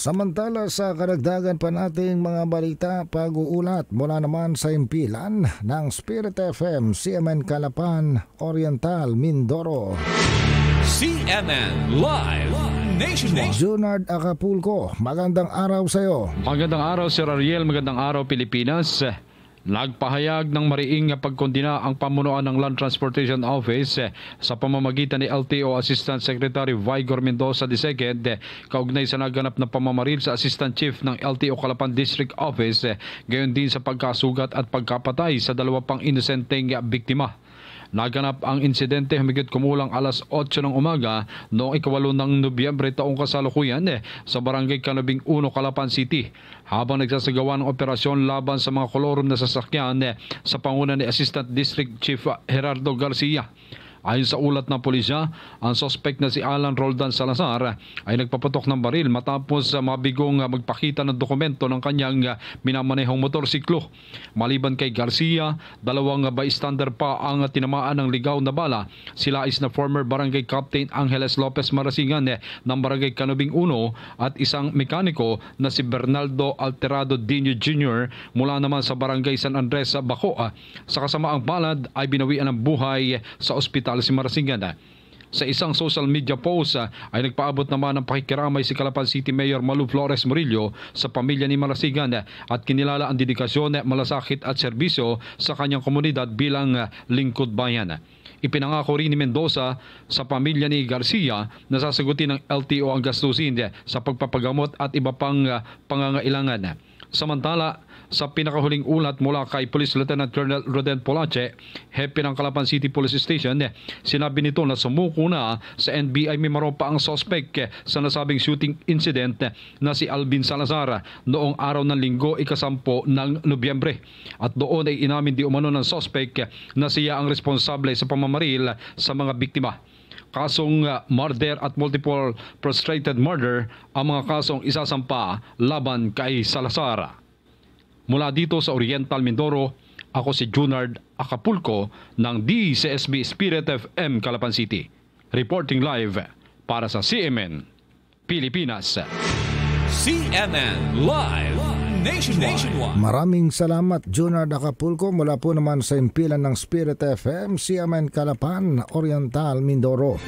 Samantala sa karagdagan pa nating mga balita, pag-uulat mula naman sa impilan ng Spirit FM, CMN Calapan, Oriental, Mindoro. CMN Live Nationwide. Junard Acapulco, magandang araw sa iyo. Magandang araw Sir Ariel, magandang araw Pilipinas. Nagpahayag ng mariing pagkondina ang pamunuan ng Land Transportation Office sa pamamagitan ni LTO Assistant Secretary Vigor Mendoza II kaugnay sa naganap na pamamaril sa Assistant Chief ng LTO Calapan District Office, gayon din sa pagkasugat at pagkapatay sa dalawa pang inosenteng biktima. Naganap ang insidente humigit kumulang alas 8 ng umaga noong 8 ng Nobyembre taong kasalukuyan sa Barangay Canabing 1, Calapan City, habang nagsasagawa ng operasyon laban sa mga kolorum na sasakyan sa panguna ni Assistant District Chief Gerardo Garcia. Ayon sa ulat ng pulisya, ang suspect na si Alan Roldan Salazar ay nagpapatok ng baril matapos mabigong magpakita ng dokumento ng kanyang minamanehong motorsiklo. Maliban kay Garcia, dalawang bystander pa ang tinamaan ng ligaw na bala. Sila is na former Barangay Captain Angeles Lopez Marasingan ng Barangay Canabing 1 at isang mekaniko na si Bernaldo Alterado Dino Jr. mula naman sa Barangay San Andres Bacoa. Sa kasamaang palad ay binawian ng buhay sa ospital si Marasingan. Sa isang social media post ay nagpaabot naman ng pakikiramay si Calapan City Mayor Malu Flores Murillo sa pamilya ni Marasingan at kinilala ang dedikasyon, malasakit at serbisyo sa kanyang komunidad bilang lingkod bayan. Ipinangako rin ni Mendoza sa pamilya ni Garcia na sasagutin ng LTO ang gastusin sa pagpapagamot at iba pang pangangailangan. Samantala, sa pinakahuling ulat mula kay Police Lieutenant Colonel Roden Polache, hepe ng Calapan City Police Station, sinabi nito na sumuko na sa NBI Mimaropa ang suspect sa nasabing shooting incident na si Alvin Salazar noong araw ng Linggo, ika-10 ng Nobyembre. At doon ay inamin di umano ng suspect na siya ang responsable sa pamamaril sa mga biktima. Kasong murder at multiple frustrated murder ang mga kasong isasampa laban kay Salazar. Mula dito sa Oriental Mindoro, ako si Junard Acapulco ng DCSB Spirit FM Calapan City. Reporting live para sa CMN Pilipinas. CMN Live Nationwide. Maraming salamat Junard Acapulco mula po naman sa impilan ng Spirit FM, CMN Calapan, Oriental, Mindoro.